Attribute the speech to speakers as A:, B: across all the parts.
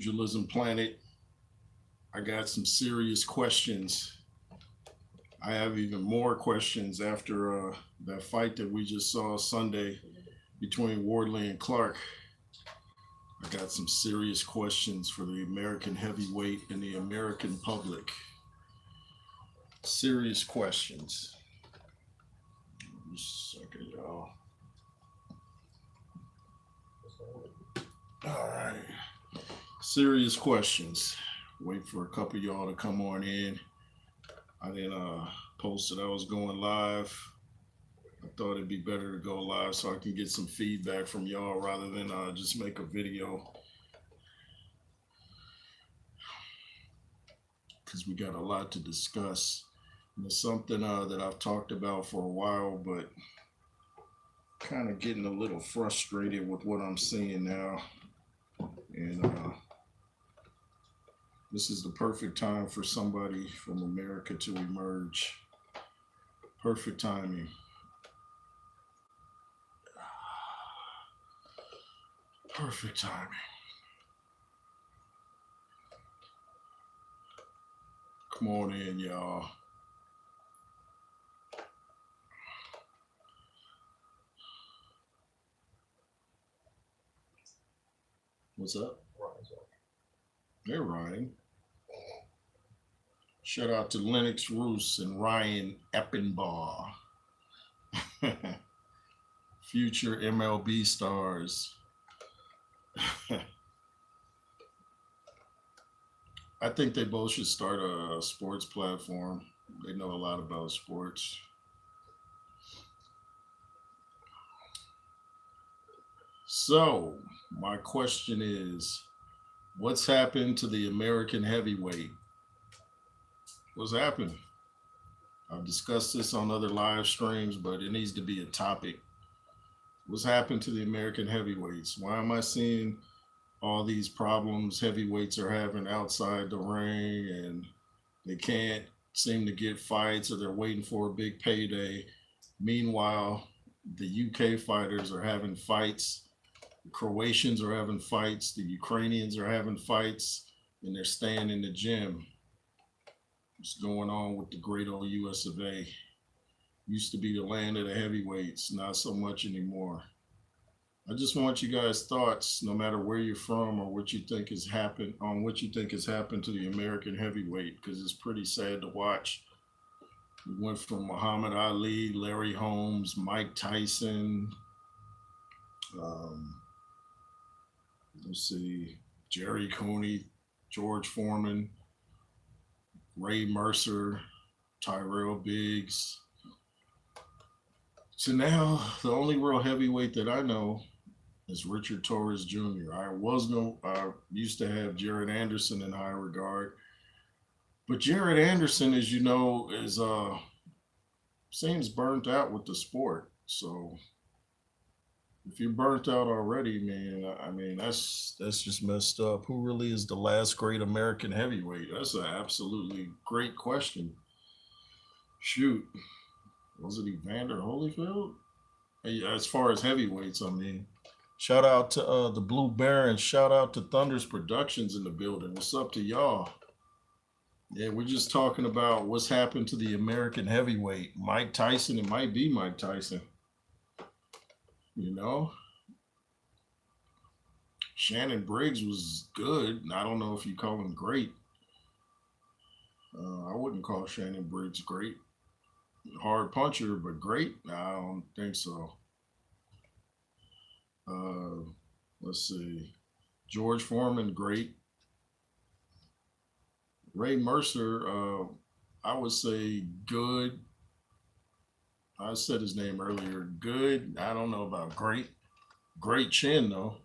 A: Pugilism Planet. I got some serious questions. I have even more questions after that fight that we just saw Sunday between Wardley and Clark. I got some serious questions for the American heavyweight and the American public. Serious questions. Just a second, y'all. All right. Serious questions. Wait for a couple of y'all to come on in. I didn't post that I was going live. I thought it'd be better to go live so I can get some feedback from y'all rather than just make a video. Because we got a lot to discuss. And it's something that I've talked about for a while, but kind of getting a little frustrated with what I'm seeing now. And this is the perfect time for somebody from America to emerge. Perfect timing. Perfect timing. Come on in, y'all. What's up? They're riding. Shout out to Lennox Roos and Ryan Eppenbaugh. Future MLB stars. I think they both should start a sports platform. They know a lot about sports. So, my question is, what's happened to the American heavyweight? What's happened? I've discussed this on other live streams, but it needs to be a topic. What's happened to the American heavyweights? Why am I seeing all these problems heavyweights are having outside the ring, and they can't seem to get fights, or they're waiting for a big payday? Meanwhile, the UK fighters are having fights. The Croatians are having fights. The Ukrainians are having fights, and they're staying in the gym. What's going on with the great old US of A? Used to be the land of the heavyweights, not so much anymore. I just want you guys' thoughts, no matter where you're from or what you think has happened, on what you think has happened to the American heavyweight, because it's pretty sad to watch. We went from Muhammad Ali, Larry Holmes, Mike Tyson, let's see, Jerry Cooney, George Foreman, Ray Mercer, Tyrell Biggs. So now the only real heavyweight that I know is Richard Torres Jr. I used to have Jared Anderson in high regard, but Jared Anderson, as you know, is seems burnt out with the sport. So if you're burnt out already, man, I mean that's just messed up. Who really is the last great American heavyweight? That's an absolutely great question. Shoot, was it Evander Holyfield? As far as heavyweights, I mean. Shout out to the Blue Baron. Shout out to Thunders Productions in the building. What's up to y'all? Yeah, we're just talking about what's happened to the American heavyweight. Mike Tyson, it might be Mike Tyson. You know? Shannon Briggs was good. I don't know if you call him great. I wouldn't call Shannon Briggs great. Hard puncher, but great? No, I don't think so. Let's see. George Foreman, great. Ray Mercer, I would say good. I said his name earlier. Good. I don't know about great. Great chin, though.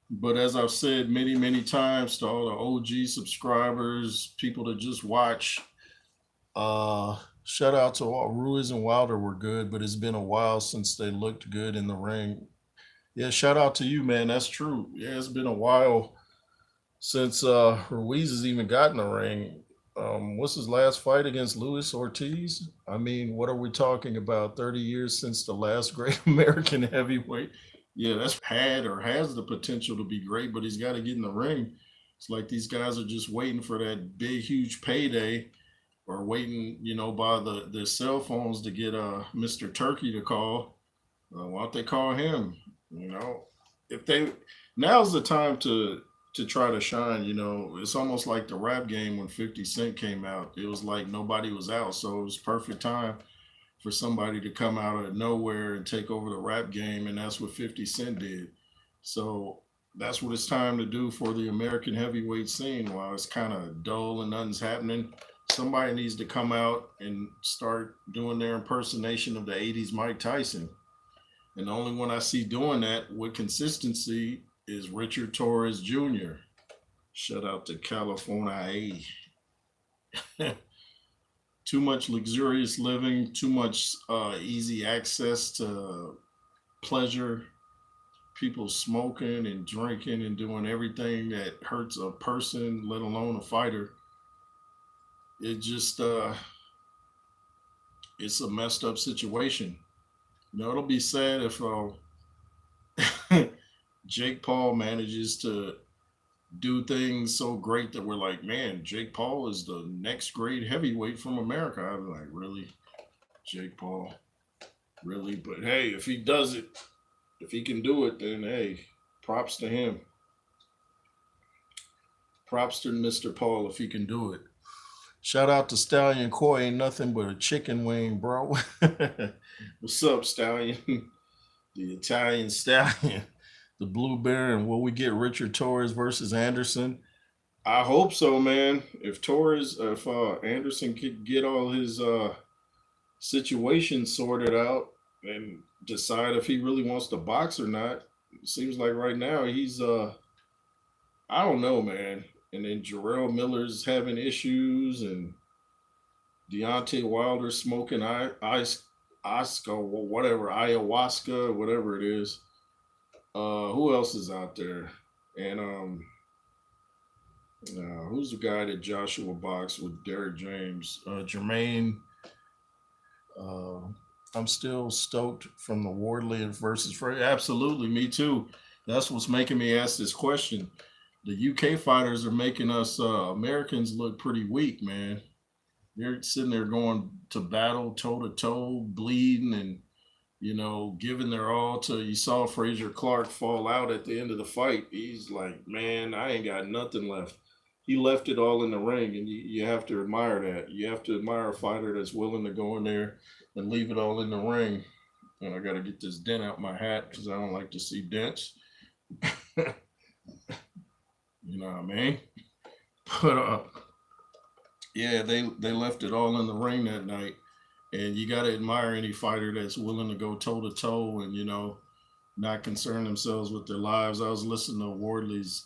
A: But as I've said many, many times to all the OG subscribers, people that just watch, shout out to all Ruiz and Wilder were good, but it's been a while since they looked good in the ring. Yeah, shout out to you, man. That's true. Yeah, it's been a while since Ruiz has even gotten the ring. What's his last fight against Luis Ortiz? I mean, what are we talking about? 30 years since the last great American heavyweight. Yeah, that's had or has the potential to be great, but he's got to get in the ring. It's like these guys are just waiting for that big, huge payday, or waiting, by their cell phones to get Mr. Turkey to call. Why don't they call him? You know, if they now's the time to try to shine. It's almost like the rap game when 50 Cent came out. It was like nobody was out, so it was perfect time for somebody to come out of nowhere and take over the rap game, and that's what 50 Cent did. So that's what it's time to do for the American heavyweight scene. While it's kind of dull and nothing's happening, somebody needs to come out and start doing their impersonation of the 80s Mike Tyson. And the only one I see doing that with consistency is Richard Torres Jr. Shout out to California. Too much luxurious living, too much easy access to pleasure, people smoking and drinking and doing everything that hurts a person, let alone a fighter. It just it's a messed up situation. It'll be sad if Jake Paul manages to do things so great that we're like, man, Jake Paul is the next great heavyweight from America. I'm like, really, Jake Paul, really? But hey, if he does it, if he can do it, then hey, props to him. Props to Mr. Paul if he can do it. Shout out to Stallion Coy, ain't nothing but a chicken wing, bro. What's up, Stallion? The Italian Stallion, the Blue Baron. Will we get Richard Torres versus Anderson? I hope so, man. If Anderson could get all his situation sorted out and decide if he really wants to box or not, it seems like right now he's I don't know, man. And then Jarrell Miller's having issues, and Deontay Wilder smoking ice, Oscar, whatever, ayahuasca, whatever it is. Who else is out there? And who's the guy that Joshua boxed with Derek James? Jermaine. Uh, I'm still stoked from the Wardley versus Frey. Absolutely, me too. That's what's making me ask this question. The UK fighters are making us Americans look pretty weak, man. They're sitting there going to battle toe to toe, bleeding and giving their all to. You saw Frazier Clark fall out at the end of the fight. He's like, man, I ain't got nothing left. He left it all in the ring, and you have to admire that. You have to admire a fighter that's willing to go in there and leave it all in the ring. And I got to get this dent out my hat because I don't like to see dents. You know what I mean? But yeah, they left it all in the ring that night, and you got to admire any fighter that's willing to go toe to toe and not concern themselves with their lives. I was listening to Wardley's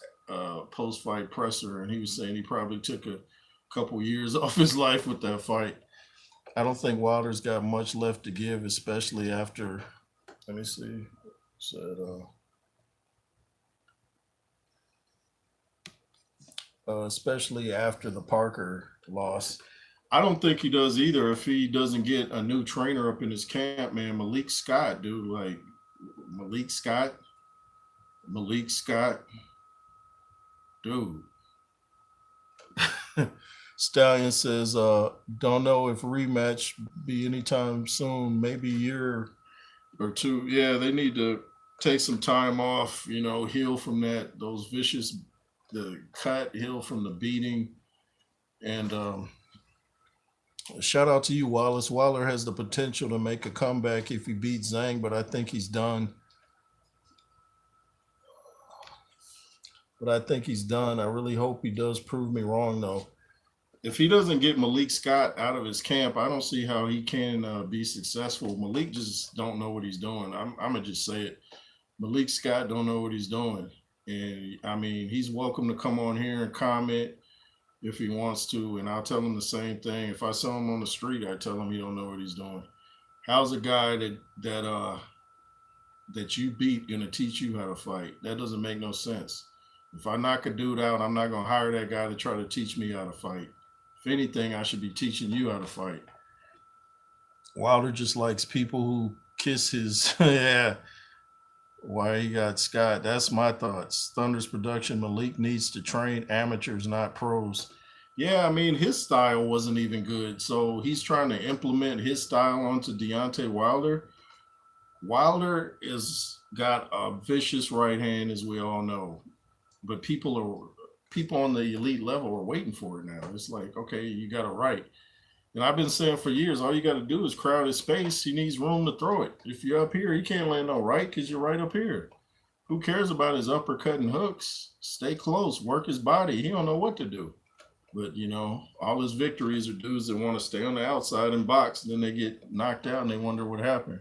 A: post fight presser, and he was saying he probably took a couple years off his life with that fight. I don't think Wilder's got much left to give, especially after. Let me see. Said. Especially after the Parker loss. I don't think he does either if he doesn't get a new trainer up in his camp, man. Malik Scott, dude, like Malik Scott, dude. Stallion says, don't know if rematch be anytime soon, maybe a year or two. Yeah, they need to take some time off, heal from those vicious, the cut, heal from the beating. And shout out to you, Wallace. Wilder has the potential to make a comeback if he beats Zhang, but I think he's done. I really hope he does prove me wrong, though. If he doesn't get Malik Scott out of his camp, I don't see how he can be successful. Malik just don't know what he's doing. I'm gonna just say it. Malik Scott don't know what he's doing. And I mean, he's welcome to come on here and comment if he wants to, and I'll tell him the same thing. If I saw him on the street, I tell him he don't know what he's doing. How's a guy that you beat gonna teach you how to fight? That doesn't make no sense. If I knock a dude out, I'm not gonna hire that guy to try to teach me how to fight. If anything, I should be teaching you how to fight. Wilder just likes people who kiss his yeah. Why he got Scott? That's my thoughts. Thunder's production. Malik needs to train amateurs, not pros. Yeah, I mean his style wasn't even good, so he's trying to implement his style onto Deontay Wilder. Wilder is got a vicious right hand, as we all know, but people on the elite level are waiting for it now. It's like, okay, you got it right. And I've been saying for years, all you got to do is crowd his space. He needs room to throw it. If you're up here, he can't land no right because you're right up here. Who cares about his uppercut and hooks? Stay close, work his body. He don't know what to do. But all his victories are dudes that want to stay on the outside and box, and then they get knocked out and they wonder what happened.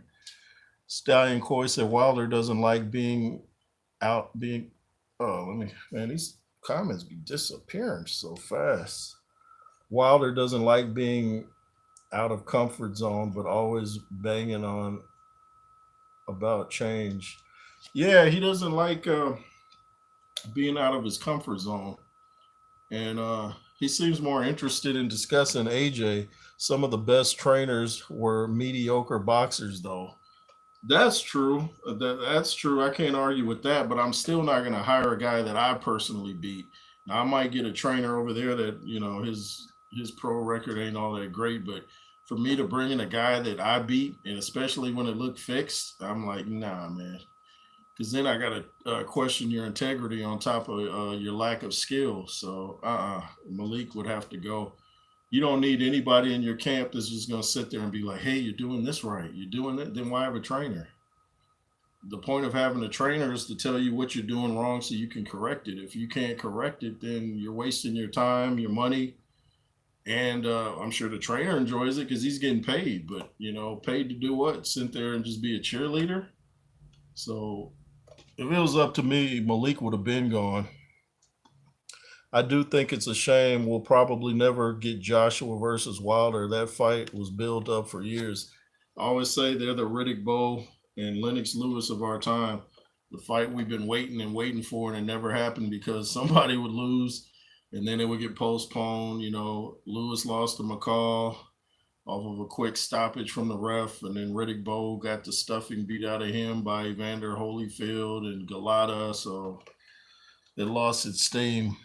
A: Stallion Coy said Wilder doesn't like being out being man, these comments be disappearing so fast. Wilder doesn't like being out of comfort zone, but always banging on about change. Yeah, he doesn't like being out of his comfort zone, and he seems more interested in discussing AJ. Some of the best trainers were mediocre boxers, though. That's true. That's true. I can't argue with that, but I'm still not going to hire a guy that I personally beat. Now I might get a trainer over there that his pro record ain't all that great, but for me to bring in a guy that I beat, and especially when it looked fixed, I'm like, nah, man. Because then I got to question your integrity on top of your lack of skill. So, Malik would have to go. You don't need anybody in your camp that's just going to sit there and be like, hey, you're doing this right. You're doing it. Then why have a trainer? The point of having a trainer is to tell you what you're doing wrong so you can correct it. If you can't correct it, then you're wasting your time, your money. And I'm sure the trainer enjoys it because he's getting paid. But, paid to do what? Sit there and just be a cheerleader? So if it was up to me, Malik would have been gone. I do think it's a shame we'll probably never get Joshua versus Wilder. That fight was built up for years. I always say they're the Riddick Bowe and Lennox Lewis of our time. The fight we've been waiting and waiting for, and it never happened because somebody would lose and then it would get postponed. Lewis lost to McCall off of a quick stoppage from the ref, and then Riddick Bowe got the stuffing beat out of him by Evander Holyfield and Galata, so it lost its steam.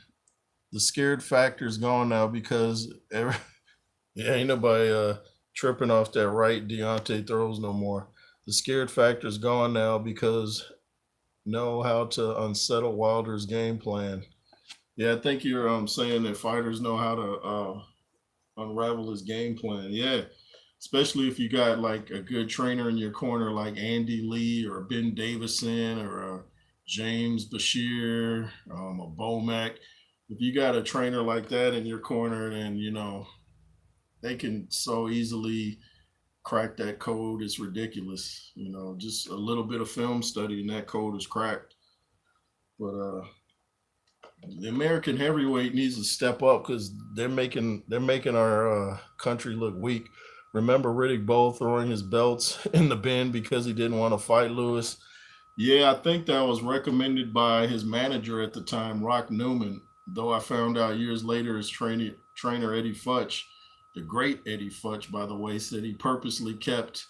A: The scared factor is gone now because ain't nobody tripping off that right Deontay throws no more. The scared factor is gone now because know how to unsettle Wilder's game plan. Yeah, I think you're saying that fighters know how to unravel his game plan. Yeah, especially if you got like a good trainer in your corner like Andy Lee or Ben Davison or James Bashir, a Bomac. If you got a trainer like that in your corner, then they can so easily crack that code. It's ridiculous. Just a little bit of film study and that code is cracked. But the American heavyweight needs to step up because they're making our country look weak. Remember Riddick Bowe throwing his belts in the bin because he didn't want to fight Lewis? Yeah, I think that was recommended by his manager at the time, Rock Newman. Though I found out years later his trainer Eddie Futch, the great Eddie Futch, by the way, said he purposely kept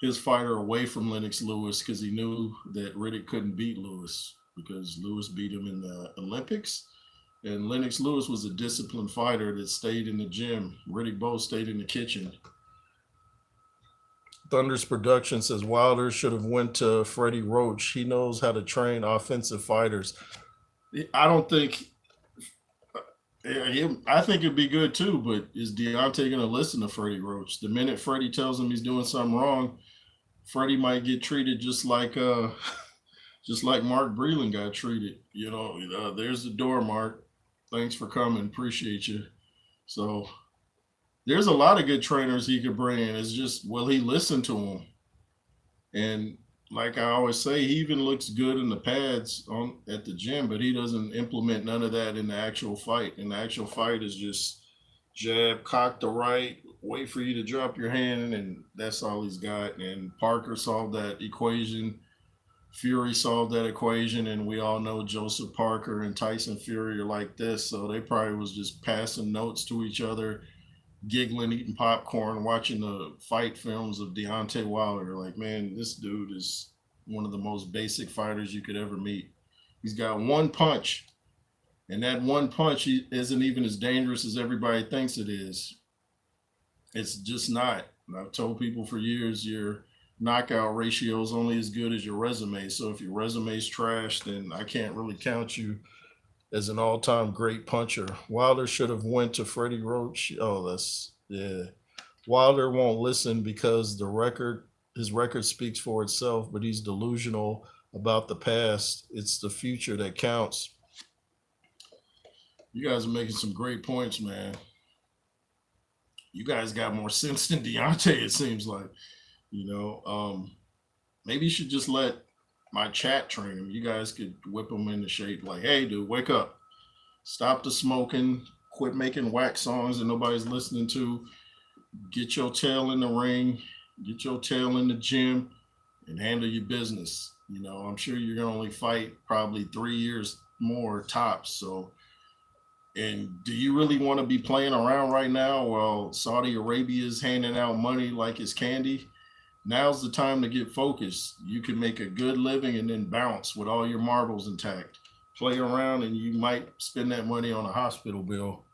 A: his fighter away from Lennox Lewis because he knew that Riddick couldn't beat Lewis because Lewis beat him in the Olympics. And Lennox Lewis was a disciplined fighter that stayed in the gym. Riddick Bowe stayed in the kitchen. Thunder's production says Wilder should have went to Freddie Roach. He knows how to train offensive fighters. I don't think I think it'd be good too, but is Deontay going to listen to Freddie Roach? The minute Freddie tells him he's doing something wrong, Freddie might get treated just like Mark Breland got treated. There's the door, Mark. Thanks for coming. Appreciate you. So there's a lot of good trainers he could bring in. It's just, will he listen to him? And like I always say, he even looks good in the pads at the gym, but he doesn't implement none of that in the actual fight. And the actual fight is just jab, cock the right, wait for you to drop your hand, and that's all he's got. And Parker solved that equation. Fury solved that equation, and we all know Joseph Parker and Tyson Fury are like this, so they probably was just passing notes to each other, giggling, eating popcorn, watching the fight films of Deontay Wilder. Like, man, this dude is, one of the most basic fighters you could ever meet. He's got one punch, and that one punch isn't even as dangerous as everybody thinks it is. It's just not. And I've told people for years your knockout ratio is only as good as your resume. So if your resume's trash, then I can't really count you as an all-time great puncher. Wilder should have went to Freddie Roach. Oh, that's yeah. Wilder won't listen because his record speaks for itself, but he's delusional about the past. It's the future that counts. You guys are making some great points, man. You guys got more sense than Deontay, it seems like. You know, maybe you should just let my chat train him. You guys could whip him into shape. Like, hey, dude, wake up. Stop the smoking. Quit making whack songs that nobody's listening to. Get your tail in the ring. Get your tail in the gym and handle your business. You know, I'm sure you're going to only fight probably 3 years more tops. So, and do you really want to be playing around right now while Saudi Arabia is handing out money like it's candy? Now's the time to get focused. You can make a good living and then bounce with all your marbles intact. Play around and you might spend that money on a hospital bill.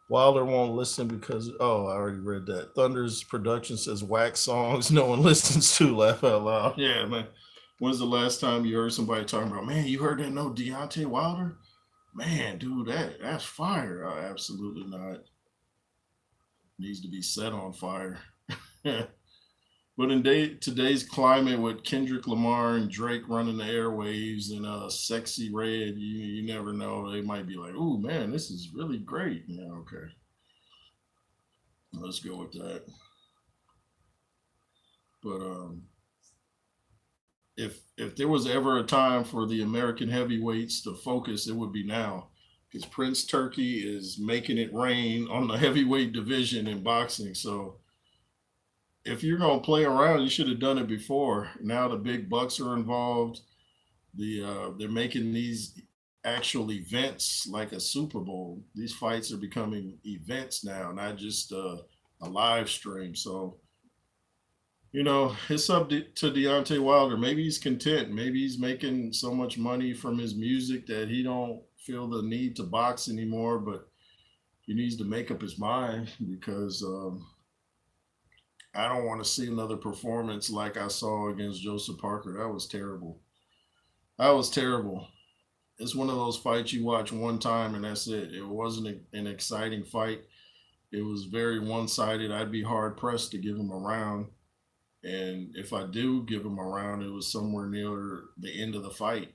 A: Wilder won't listen because, oh, I already read that. Thunder's production says whack songs no one listens to. Laugh out loud. Yeah, man. When's the last time you heard somebody talking about, man, you heard that no Deontay Wilder? Man, dude, that's fire. Absolutely not. Needs to be set on fire. But in today's climate with Kendrick Lamar and Drake running the airwaves and Sexy Red, you never know. They might be like, "Ooh, man, this is really great." Yeah, okay. Let's go with that. But if there was ever a time for the American heavyweights to focus, it would be now, because Prince Turkey is making it rain on the heavyweight division in boxing. So if you're gonna play around, you should have done it before. Now the big bucks are involved. They're making these actual events like a Super Bowl. These fights are becoming events now, not just a live stream. So you know, it's up to Deontay Wilder. Maybe he's content. Maybe he's making so much money from his music that he don't feel the need to box anymore. But he needs to make up his mind, because I don't want to see another performance like I saw against Joseph Parker. That was terrible. That was terrible. It's one of those fights you watch one time and that's it. It wasn't an exciting fight. It was very one-sided. I'd be hard pressed to give him a round. And if I do give him a round, it was somewhere near the end of the fight.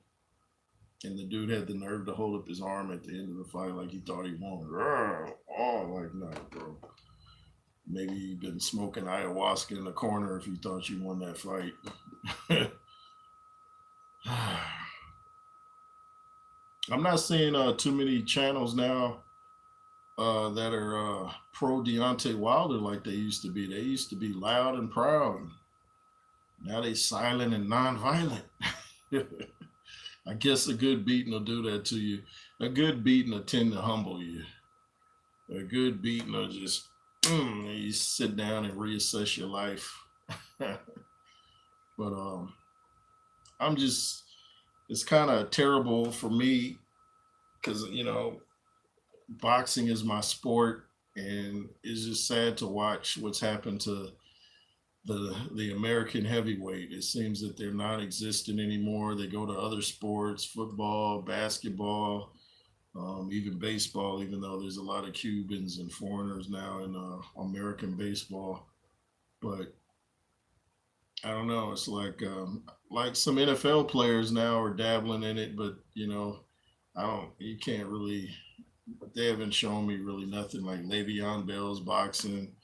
A: And the dude had the nerve to hold up his arm at the end of the fight like he thought he won. Oh, like, no, bro. Maybe you've been smoking ayahuasca in the corner if you thought you won that fight. I'm not seeing too many channels now that are pro Deontay Wilder like they used to be. They used to be loud and proud. Now they silent and nonviolent. I guess a good beating will do that to you. A good beating will tend to humble you. A good beating will just you sit down and reassess your life. But I'm just, it's kind of terrible for me because, you know, boxing is my sport, and it's just sad to watch what's happened to the American heavyweight. It seems that they're non-existent anymore. They go to other sports, football, basketball, even baseball, even though there's a lot of Cubans and foreigners now in American baseball. But I don't know. It's like some NFL players now are dabbling in it, but you know, you can't really, they haven't shown me really nothing. Like Le'Veon Bell's boxing.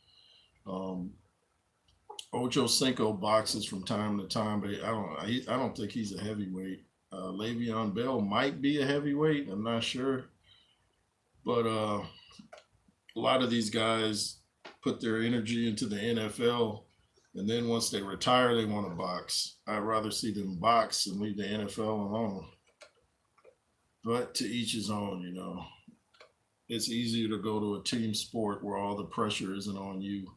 A: Ocho Cinco boxes from time to time, but I don't think he's a heavyweight. Le'Veon Bell might be a heavyweight. I'm not sure, but a lot of these guys put their energy into the NFL, and then once they retire, they want to box. I'd rather see them box and leave the NFL alone. But to each his own, you know. It's easier to go to a team sport where all the pressure isn't on you.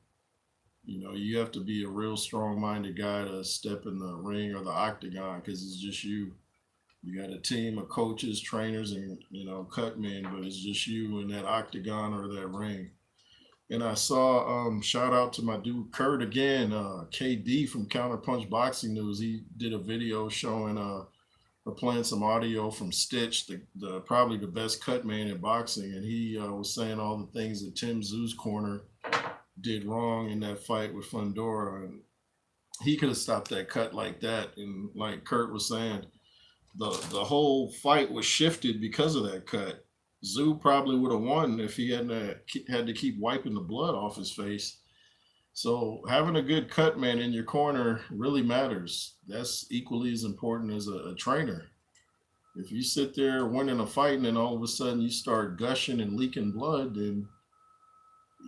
A: You know, you have to be a real strong-minded guy to step in the ring or the octagon because it's just you. You got a team of coaches, trainers, and cut men, but it's just you in that octagon or that ring. And I saw shout out to my dude Kurt again, KD from Counterpunch Boxing News. He did a video showing we're playing some audio from Stitch, the probably the best cut man in boxing, and he was saying all the things that Tim Zoo's corner did wrong in that fight with Fundora, and he could have stopped that cut like that. And like Kurt was saying, the whole fight was shifted because of that cut. Zoo probably would have won if he hadn't had to keep wiping the blood off his face. So having a good cut man in your corner really matters. That's equally as important as a trainer. If you sit there winning a fight and then all of a sudden you start gushing and leaking blood, then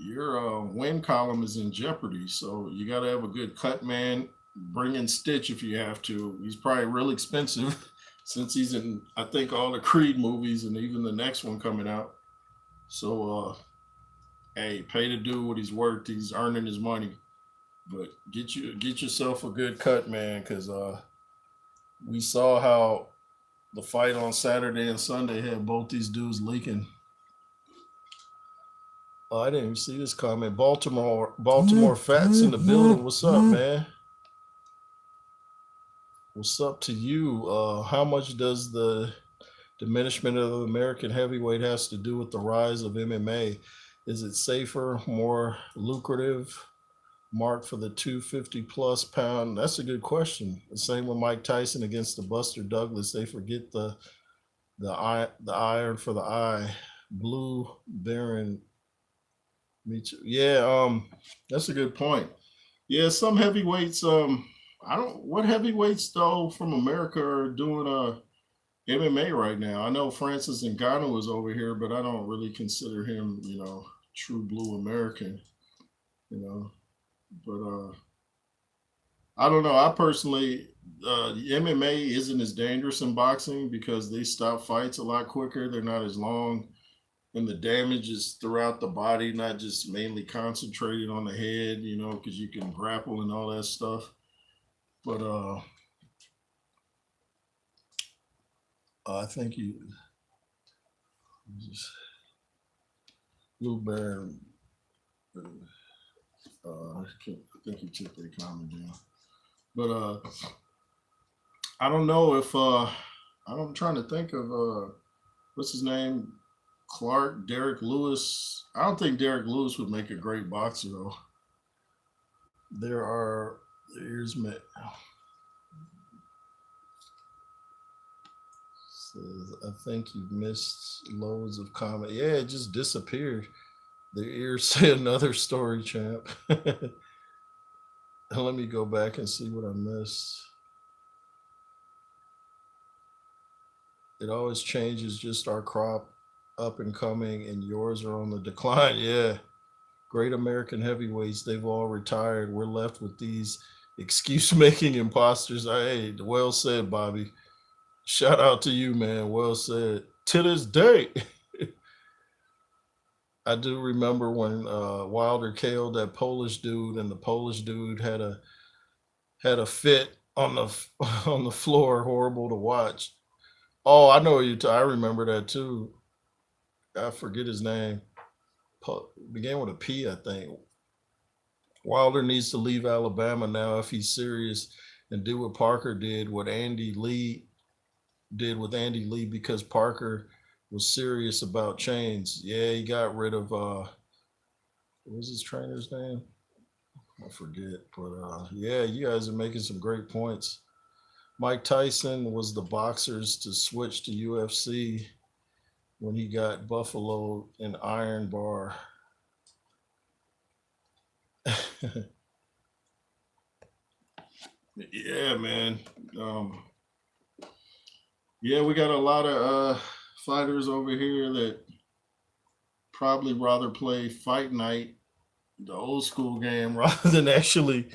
A: your win column is in jeopardy. So you got to have a good cut man. Bring in Stitch if you have to. He's probably real expensive since he's in, I think, all the Creed movies and even the next one coming out. So, hey, pay the dude what he's worth. He's earning his money. But get yourself a good cut, man, because we saw how the fight on Saturday and Sunday had both these dudes leaking. Oh, I didn't even see this comment. Baltimore Fats in the building. What's up, man? What's up to you? How much does the diminishment of the American heavyweight has to do with the rise of MMA? Is it safer, more lucrative? Mark for the 250 plus pound? That's a good question. The same with Mike Tyson against the Buster Douglas. They forget the iron for the eye. Blue Baron. Me too. Yeah, that's a good point. Yeah, some heavyweights. I don't. What heavyweights though from America are doing MMA right now? I know Francis Ngannou is over here, but I don't really consider him, true blue American. You know, but I don't know. I personally, MMA isn't as dangerous in boxing because they stop fights a lot quicker. They're not as long, and the damage is throughout the body, not just mainly concentrated on the head. Because you can grapple and all that stuff. But I think just Blue Bear. I think he took their comment down. But I don't know if I'm trying to think of what's his name, Derek Lewis. I don't think Derek Lewis would make a great boxer though. There's says, I think you missed loads of comment. Yeah, it just disappeared. The ears say another story, champ. Let me go back and see what I missed. It always changes, just our crop up and coming, and yours are on the decline. Yeah. Great American heavyweights, they've all retired. We're left with these excuse-making imposters. Hey, well said, Bobby. Shout out to you, man. Well said. To this day. I do remember when Wilder KO'd that Polish dude, and the Polish dude had a fit on the floor, horrible to watch. Oh, I know you. I remember that too. I forget his name. Began with a P, I think. Wilder needs to leave Alabama now if he's serious, and do what Parker did, what Andy Lee did with Andy Lee, because Parker was serious about chains. Yeah, he got rid of what was his trainer's name? I forget. But yeah, you guys are making some great points. Mike Tyson was the boxers to switch to UFC when he got Buffalo and Iron Bar. Yeah, man. Yeah, we got a lot of fighters over here that probably rather play fight night, the old school game, rather than actually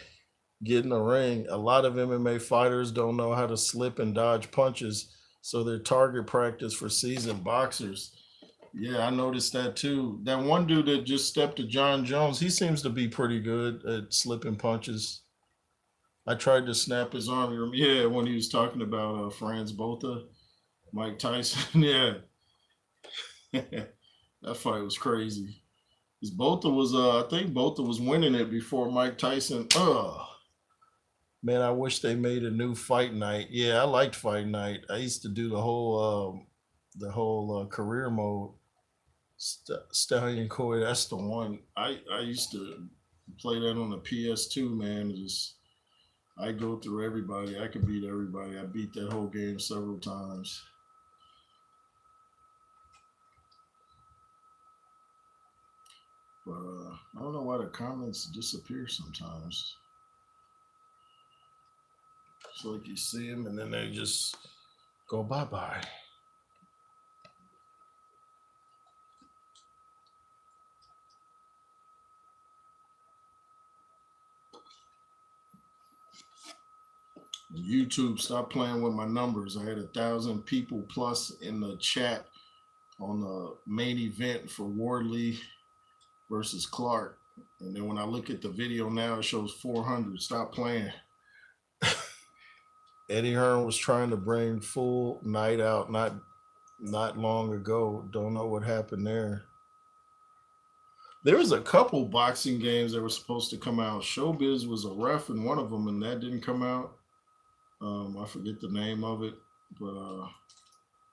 A: get in the ring. A lot of MMA fighters don't know how to slip and dodge punches, so they're target practice for seasoned boxers. Yeah, I noticed that too. That one dude that just stepped to John Jones, he seems to be pretty good at slipping punches. I tried to snap his arm. Yeah, when he was talking about Franz Botha, Mike Tyson. Yeah, that fight was crazy. Because Botha was, I think Botha was winning it before Mike Tyson. Man, I wish they made a new fight night. Yeah, I liked fight night. I used to do the whole career mode. Stallion Coy, that's the one. I used to play that on the PS2, man. Just I go through everybody. I could beat everybody. I beat that whole game several times. But I don't know why the comments disappear sometimes. It's like you see them and then they just go bye bye. YouTube, stop playing with my numbers. I had 1,000 people plus in the chat on the main event for Wardley versus Clark. And then when I look at the video now, it shows 400. Stop playing. Eddie Hearn was trying to bring Full Night out not long ago. Don't know what happened there. There was a couple boxing games that were supposed to come out. Showbiz was a ref in one of them, and that didn't come out. I forget the name of it, but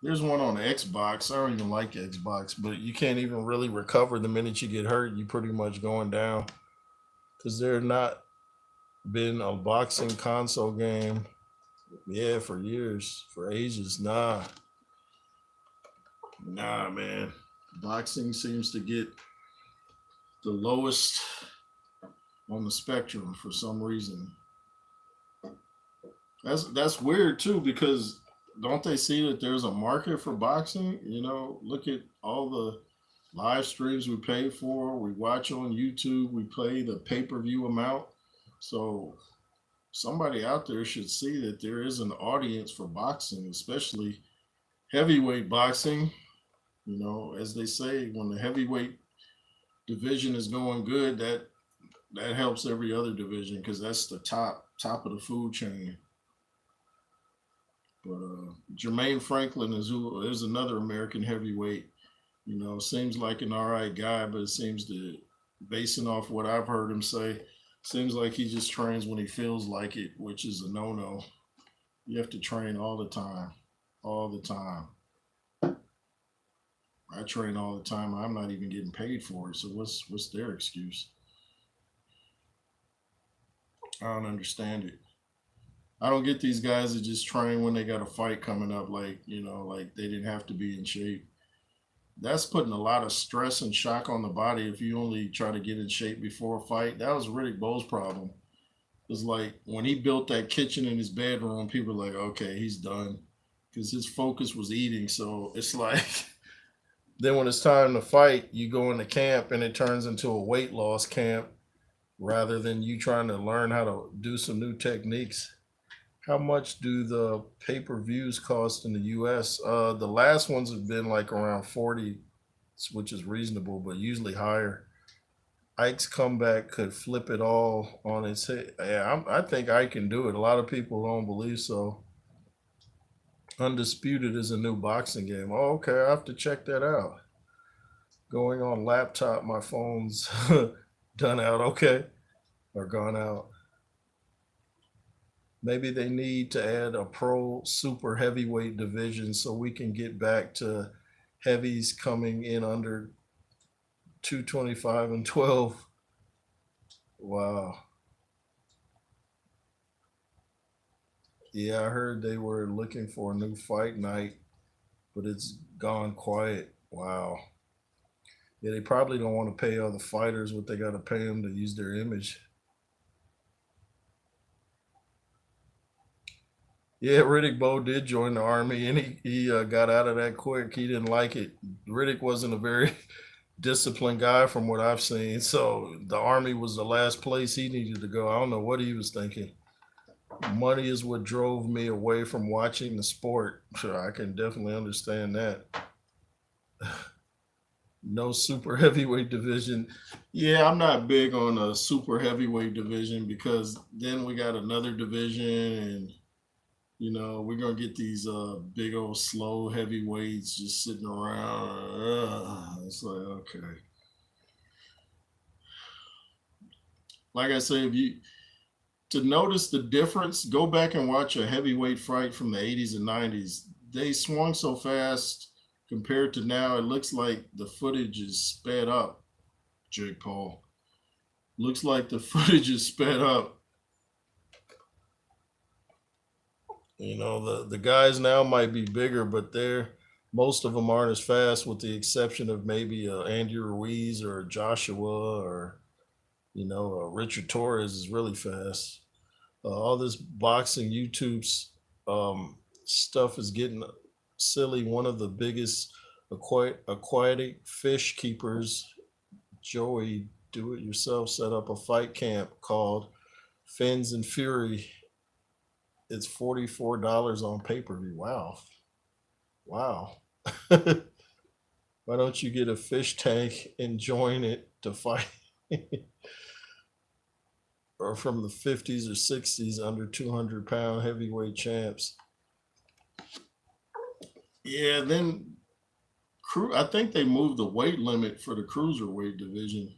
A: there's one on Xbox. I don't even like Xbox, but you can't even really recover the minute you get hurt. You pretty much going down because there not been a boxing console game. Yeah, for years, for ages. Nah, man. Boxing seems to get the lowest on the spectrum for some reason. That's weird too, because don't they see that there's a market for boxing? You know, look at all the live streams we pay for, we watch on YouTube, we pay the pay-per-view amount. So somebody out there should see that there is an audience for boxing, especially heavyweight boxing. You know, as they say, when the heavyweight division is going good, that helps every other division because that's the top of the food chain. But Jermaine Franklin is another American heavyweight. You know, seems like an all right guy, but it seems to, basing off what I've heard him say, seems like he just trains when he feels like it, which is a no-no. You have to train all the time, all the time. I train all the time. I'm not even getting paid for it. So what's their excuse? I don't understand it. I don't get these guys that just train when they got a fight coming up, like, you know, like they didn't have to be in shape. That's putting a lot of stress and shock on the body if you only try to get in shape before a fight. That was Riddick Bowe's problem. It's like when he built that kitchen in his bedroom, people were like, okay, he's done. Because his focus was eating. So it's like, then when it's time to fight, you go into camp and it turns into a weight loss camp rather than you trying to learn how to do some new techniques. How much do the pay-per-views cost in the US? The last ones have been like around 40, which is reasonable, but usually higher. Ike's comeback could flip it all on its head. Yeah, I think Ike can do it. A lot of people don't believe so. Undisputed is a new boxing game. Oh, okay, I have to check that out. Going on laptop, my phone's done out. Okay, or gone out. Maybe they need to add a pro super heavyweight division so we can get back to heavies coming in under 225 and 12. Wow. Yeah, I heard they were looking for a new fight night, but it's gone quiet. Wow. Yeah, they probably don't want to pay all the fighters what they got to pay them to use their image. Yeah, Riddick Bowe did join the army, and he got out of that quick. He didn't like it. Riddick wasn't a very disciplined guy from what I've seen, so the army was the last place he needed to go. I don't know what he was thinking. Money is what drove me away from watching the sport. Sure, I can definitely understand that. No super heavyweight division. Yeah, I'm not big on a super heavyweight division because then we got another division and we're gonna get these big old slow heavyweights just sitting around. It's like okay. Like I say, if you to notice the difference, go back and watch a heavyweight fight from the 80s and 90s. They swung so fast compared to now. It looks like the footage is sped up. Jake Paul looks like the footage is sped up. The guys now might be bigger, but most of them aren't as fast, with the exception of maybe Andy Ruiz or Joshua or Richard Torres is really fast. All this boxing YouTube's stuff is getting silly. One of the biggest aquatic fish keepers, Joey Do It Yourself, set up a fight camp called Fins and Fury. It's $44 on pay-per-view. Wow. Why don't you get a fish tank and join it to fight? Or from the 50s or 60s, under 200-pound heavyweight champs. Yeah, then I think they moved the weight limit for the cruiserweight division.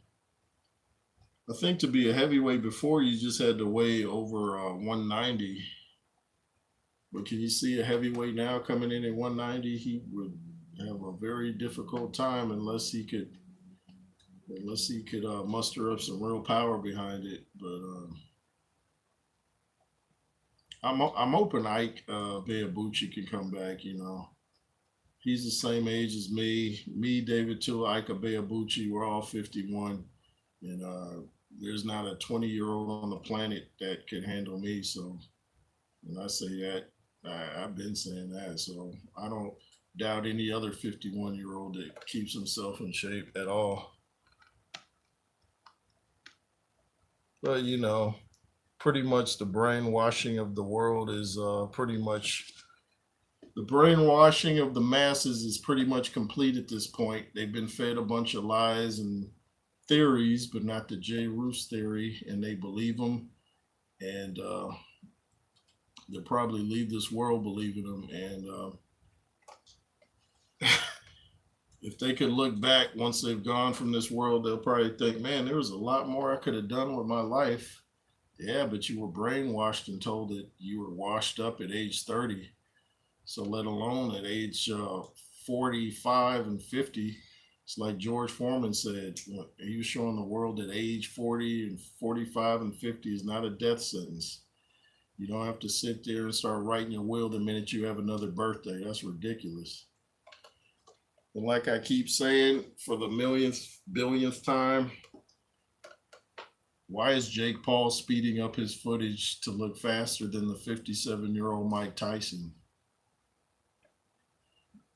A: I think to be a heavyweight before, you just had to weigh over 190. But can you see a heavyweight now coming in at 190? He would have a very difficult time unless he could muster up some real power behind it. But I'm hoping Ike Beabuchi can come back. He's the same age as me, David Tua, Ike Beabuchi. We're all 51, and there's not a 20-year-old on the planet that can handle me. So when I say that, I've been saying that. So I don't doubt any other 51-year-old that keeps himself in shape at all. But pretty much the brainwashing of the world is the brainwashing of the masses is pretty much complete at this point. They've been fed a bunch of lies and theories, but not the Jay Roos theory, and they believe them, and they'll probably leave this world believing them. And if they could look back once they've gone from this world, they'll probably think, man, there was a lot more I could have done with my life. Yeah, but you were brainwashed and told that you were washed up at age 30. So let alone at age 45 and 50. It's like George Foreman said, he was showing the world that age 40 and 45 and 50 is not a death sentence. You don't have to sit there and start writing your will the minute you have another birthday. That's ridiculous. And like I keep saying for the billionth time, why is Jake Paul speeding up his footage to look faster than the 57-year-old Mike Tyson?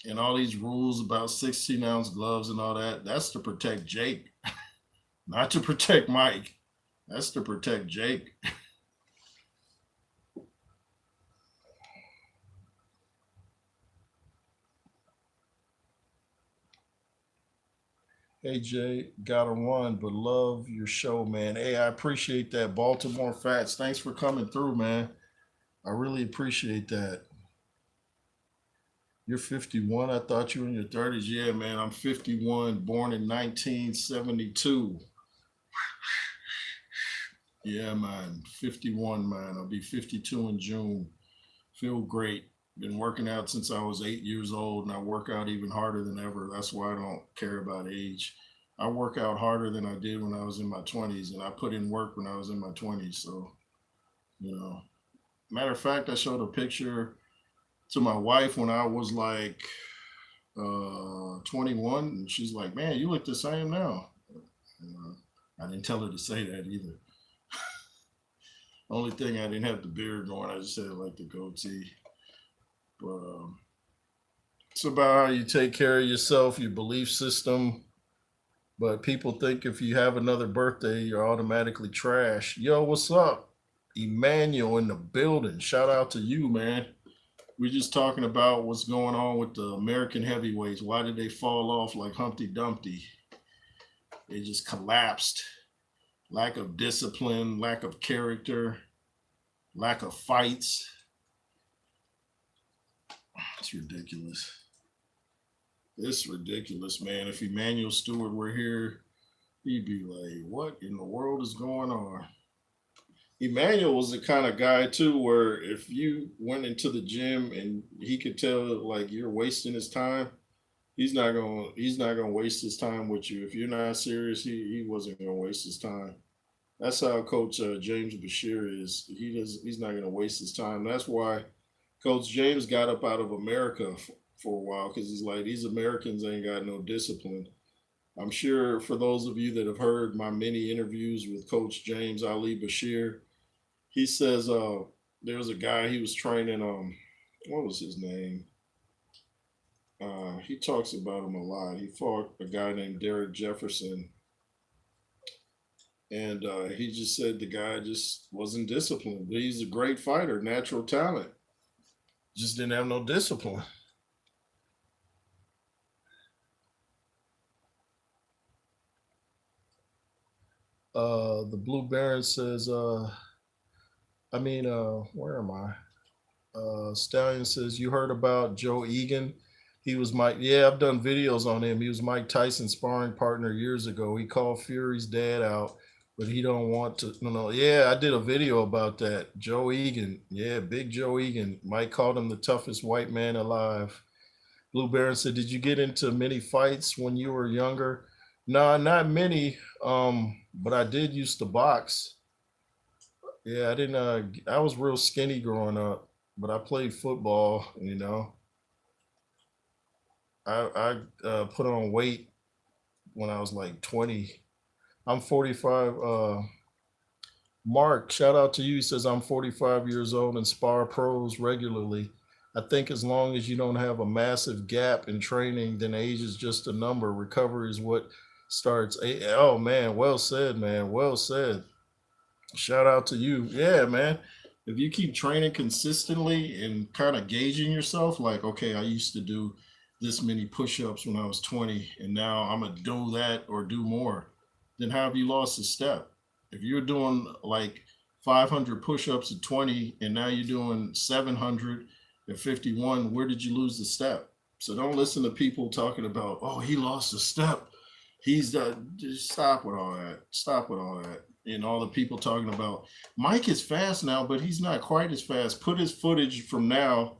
A: And all these rules about 16-ounce gloves and all that, that's to protect Jake, not to protect Mike. That's to protect Jake. Hey Jay, gotta run, but love your show, man. Hey, I appreciate that. Baltimore Fats, thanks for coming through, man. I really appreciate that. You're 51. I thought you were in your 30s. Yeah, man, I'm 51, born in 1972. Yeah, man, 51, man. I'll be 52 in June. Feel great. Been working out since I was 8 years old, and I work out even harder than ever. That's why I don't care about age. I work out harder than I did when I was in my 20s, and I put in work when I was in my 20s. So, matter of fact, I showed a picture to my wife when I was like 21, and she's like, "Man, you look the same now." I didn't tell her to say that either. Only thing, I didn't have the beard going. I just had like the goatee. But it's about how you take care of yourself, your belief system. But people think if you have another birthday, you're automatically trash. Yo, what's up? Emmanuel in the building. Shout out to you, man. We're just talking about what's going on with the American heavyweights. Why did they fall off like Humpty Dumpty? They just collapsed. Lack of discipline, lack of character, lack of fights. It's ridiculous. It's ridiculous, man. If Emmanuel Stewart were here, he'd be like, what in the world is going on? Emmanuel was the kind of guy too, where if you went into the gym and he could tell like you're wasting his time, he's not gonna waste his time with you. If you're not serious, he wasn't gonna waste his time. That's how Coach James Bashir is. He's not gonna waste his time. That's why Coach James got up out of America for a while because he's like these Americans ain't got no discipline. I'm sure for those of you that have heard my many interviews with Coach James Ali Bashir, he says there was a guy he was training. What was his name? He talks about him a lot. He fought a guy named Derek Jefferson, and he just said the guy just wasn't disciplined. But he's a great fighter, natural talent. Just didn't have no discipline. The Blue Baron says, where am I? Stallion says, you heard about Joe Egan? He was yeah, I've done videos on him. He was Mike Tyson's sparring partner years ago. He called Fury's dad out, but he don't want to. No. Yeah, I did a video about that. Joe Egan. Yeah, big Joe Egan. Mike called him the toughest white man alive. Blue Baron said, did you get into many fights when you were younger? No, not many. But I did used to box. Yeah, I didn't. I was real skinny growing up, but I played football. I put on weight when I was like 20. I'm 45. Mark, shout out to you. He says I'm 45 years old and spar pros regularly. I think as long as you don't have a massive gap in training, then age is just a number. Recovery is what starts. Oh man, well said, man. Well said. Shout out to you. Yeah, man. If you keep training consistently and kind of gauging yourself, like, okay, I used to do this many push-ups when I was 20, and now I'm gonna do that or do more, then how have you lost a step? If you're doing like 500 push-ups at 20 and now you're doing 700 at 51, where did you lose the step? So don't listen to people talking about, oh, he lost a step. Just stop with all that. Stop with all that. And all the people talking about Mike is fast now, but he's not quite as fast. Put his footage from now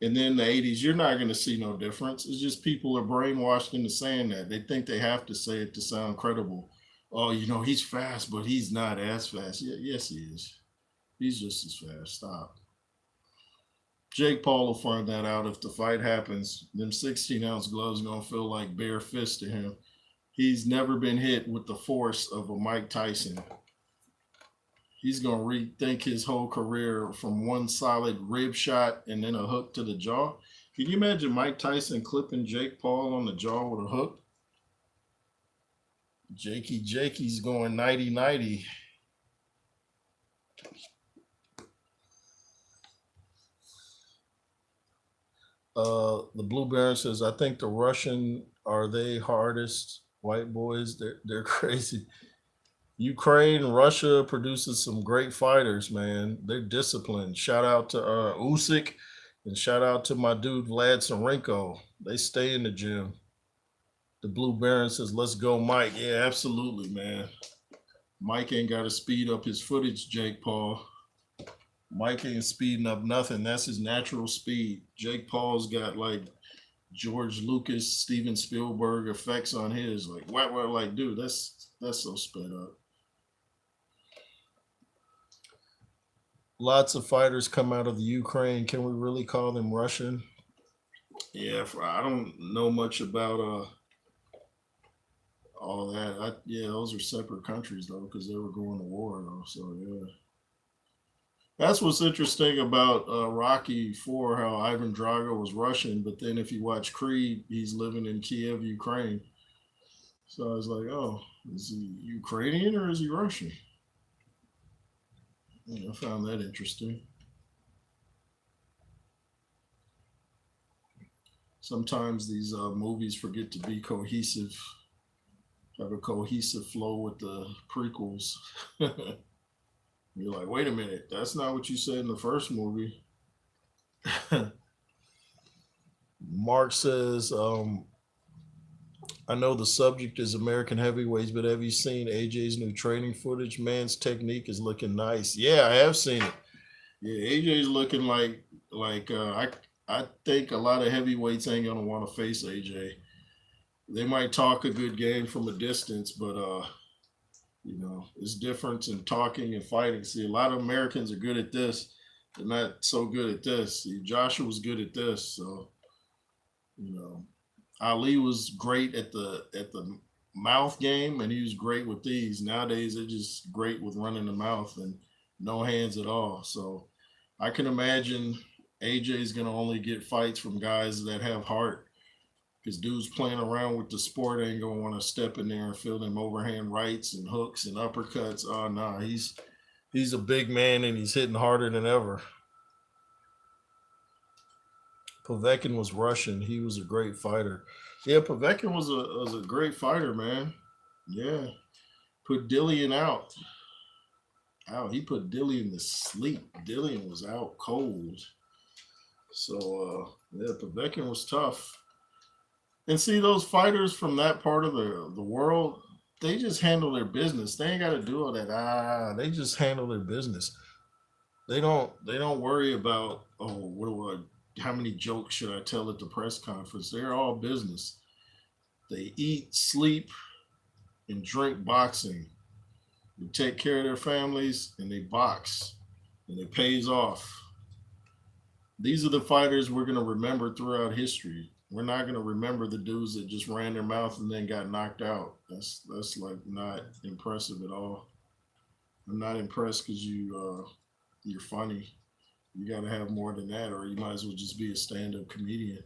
A: and then the 80s, you're not going to see no difference. It's just people are brainwashed into saying that. They think they have to say it to sound credible. Oh, he's fast, but he's not as fast. Yeah, yes, he is. He's just as fast. Stop. Jake Paul will find that out if the fight happens. Them 16-ounce gloves are going to feel like bare fists to him. He's never been hit with the force of a Mike Tyson. He's going to rethink his whole career from one solid rib shot and then a hook to the jaw. Can you imagine Mike Tyson clipping Jake Paul on the jaw with a hook? Jakey's going 90-90. The Blue Baron says, I think the Russian are they hardest white boys. They're crazy. Ukraine, Russia produces some great fighters, man. They're disciplined. Shout out to Usyk and shout out to my dude Vlad Sarenko. They stay in the gym. The Blue Baron says, let's go, Mike. Yeah, absolutely, man. Mike ain't got to speed up his footage, Jake Paul. Mike ain't speeding up nothing. That's his natural speed. Jake Paul's got like George Lucas, Steven Spielberg effects on his. Like, what, like, dude, that's so sped up. Lots of fighters come out of the Ukraine. Can we really call them Russian? Yeah, I don't know much about all that. Those are separate countries though, because they were going to war though. So yeah, that's what's interesting about Rocky IV, how Ivan Drago was Russian, but then if you watch Creed, he's living in Kiev, Ukraine. So I was like, oh, is he Ukrainian or is he Russian? I found that interesting. Sometimes these movies forget to be cohesive, have a cohesive flow with the prequels. You're like, wait a minute, that's not what you said in the first movie. Mark says, I know the subject is American heavyweights, but have you seen AJ's new training footage? Man's technique is looking nice. Yeah, I have seen it. Yeah, AJ's looking like I think a lot of heavyweights ain't gonna want to face AJ. They might talk a good game from a distance, but it's different in talking and fighting. See, a lot of Americans are good at this. They're not so good at this. See, Joshua was good at this, so you know, Ali was great at the mouth game, and he was great with these. Nowadays, they're just great with running the mouth and no hands at all. So I can imagine AJ's gonna only get fights from guys that have heart. Because dudes playing around with the sport ain't gonna want to step in there and feel them overhand rights and hooks and uppercuts. Oh no, he's a big man and he's hitting harder than ever. Povetkin was Russian. He was a great fighter. Yeah, Povetkin was a great fighter, man. Yeah, put Dillian out. Out. He put Dillian to sleep. Dillian was out cold. So yeah, Povetkin was tough. And see those fighters from that part of the world, they just handle their business. They ain't got to do all that. They just handle their business. They don't worry about, oh, what do I, how many jokes should I tell at the press conference? They're all business. They eat, sleep, and drink boxing. They take care of their families and they box, and it pays off. These are the fighters we're gonna remember throughout history. We're not gonna remember the dudes that just ran their mouth and then got knocked out. That's like not impressive at all. I'm not impressed because you're funny. You got to have more than that, or you might as well just be a stand-up comedian.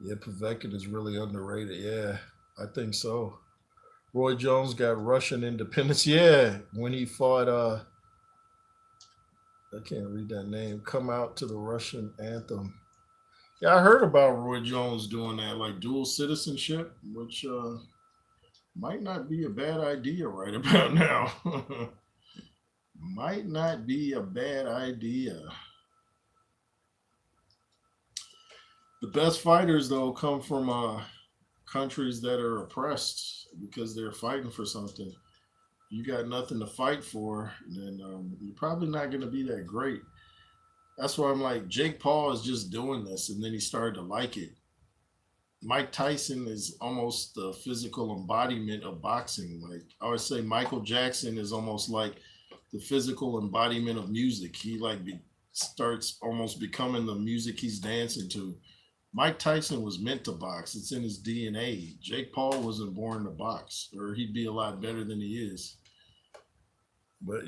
A: Yeah, Povetkin is really underrated. Yeah, I think so. Roy Jones got Russian independence. Yeah, when he fought I can't read that name. Come out to the Russian anthem. Yeah, I heard about Roy Jones doing that, like dual citizenship, which might not be a bad idea right about now. Might not be a bad idea. The best fighters, though, come from countries that are oppressed because they're fighting for something. You got nothing to fight for, then you're probably not going to be that great. That's why I'm like, Jake Paul is just doing this, and then he started to like it. Mike Tyson is almost the physical embodiment of boxing. Like I always say, Michael Jackson is almost like the physical embodiment of music. He starts almost becoming the music he's dancing to. Mike Tyson was meant to box. It's in his DNA. Jake Paul wasn't born to box, or he'd be a lot better than he is. But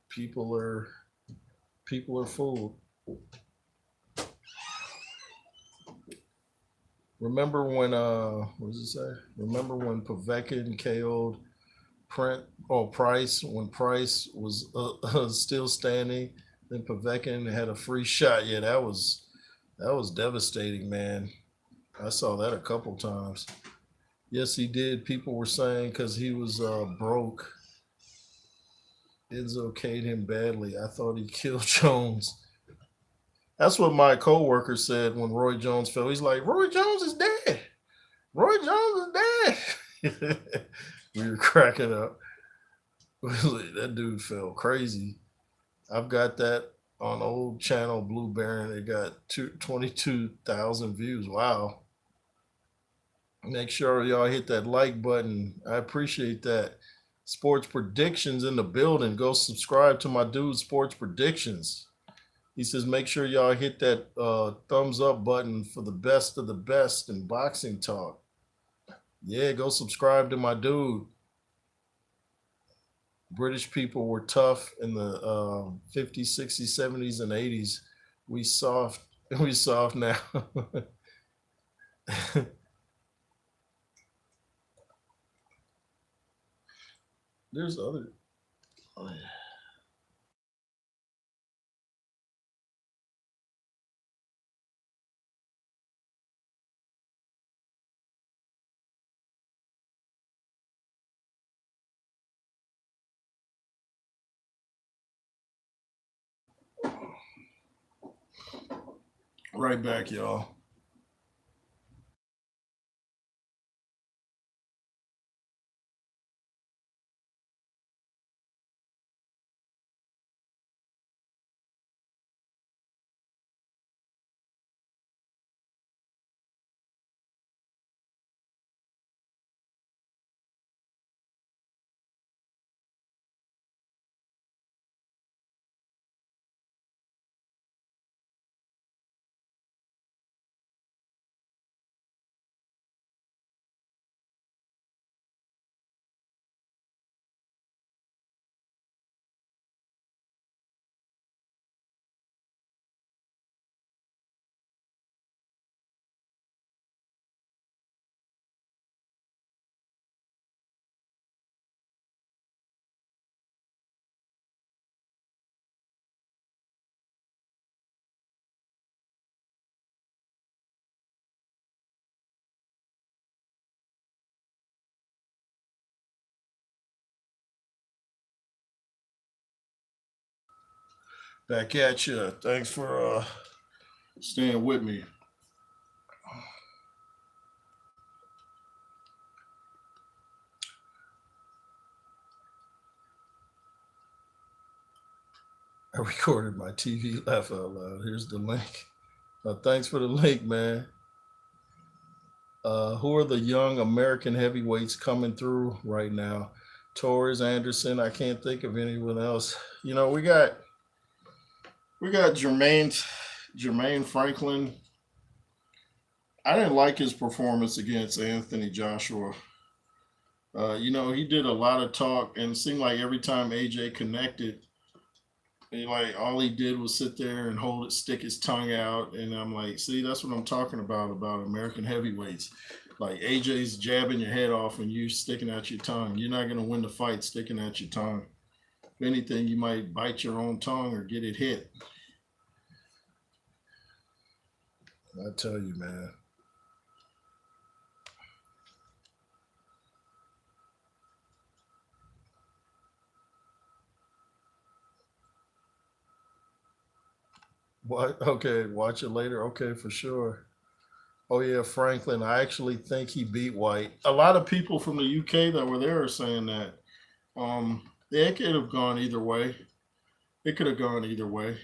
A: people are people are fooled. Remember when what does it say? Remember when Povetkin KO'd Price when Price was still standing? Then Povetkin had a free shot. Yeah, that was devastating, man. I saw that a couple times. Yes, he did. People were saying because he was broke, Enzo K'd him badly. I thought he killed Jones. That's what my coworker said when Roy Jones fell. He's like, Roy Jones is dead. Roy Jones is dead. We were cracking up. That dude fell crazy. I've got that on old channel Blue Baron. It got 22,000 views. Wow. Make sure y'all hit that like button. I appreciate that. Sports predictions in the building. Go subscribe to my dude Sports Predictions. He says, make sure y'all hit that thumbs up button for the best of the best in boxing talk. Yeah, go subscribe to my dude. British people were tough in the 50s, 60s, 70s, and 80s. We soft. We soft now. there's other. Right back, y'all. Back at you. Thanks for staying with me. I recorded my TV laugh out loud. Here's the link. Thanks for the link, man. Who are the young American heavyweights coming through right now? Torres, Anderson. I can't think of anyone else. You know, we got Jermaine Franklin. I didn't like his performance against Anthony Joshua. You know, he did a lot of talk, and it seemed like every time AJ connected, like all he did was sit there and hold it, stick his tongue out, and I'm like, see, that's what I'm talking about American heavyweights. Like AJ's jabbing your head off and you sticking out your tongue. You're not gonna win the fight sticking out your tongue. If anything, you might bite your own tongue or get it hit. I tell you, man. What? Okay, watch it later. Okay, for sure. Oh yeah, Franklin. I actually think he beat White. A lot of people from the UK that were there are saying that. Yeah, it could have gone either way. It could have gone either way.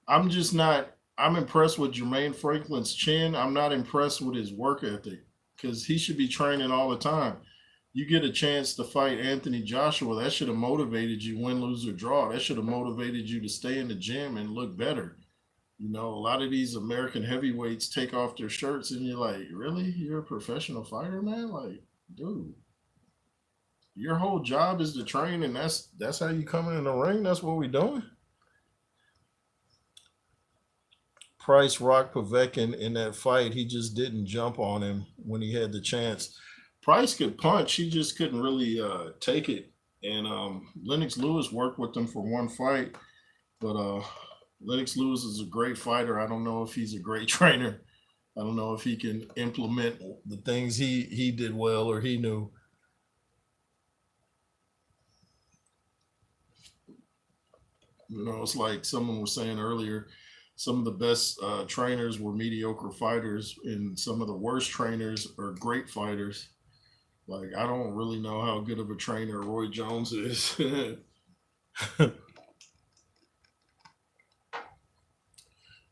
A: I'm just not. I'm impressed with Jermaine Franklin's chin. I'm not impressed with his work ethic because he should be training all the time. You get a chance to fight Anthony Joshua. That should have motivated you, win, lose, or draw. That should have motivated you to stay in the gym and look better. You know, a lot of these American heavyweights take off their shirts, and you're like, really? You're a professional fighter, man? Like, dude, your whole job is to train, and that's how you come in the ring. That's what we doing. Price rocked Povetkin in that fight. He just didn't jump on him when he had the chance. Price could punch. He just couldn't really take it. And Lennox Lewis worked with him for one fight, but Lennox Lewis is a great fighter. I don't know if he's a great trainer. I don't know if he can implement the things he did well or he knew. You know, it's like someone was saying earlier, some of the best trainers were mediocre fighters, and some of the worst trainers are great fighters. Like, I don't really know how good of a trainer Roy Jones is. Do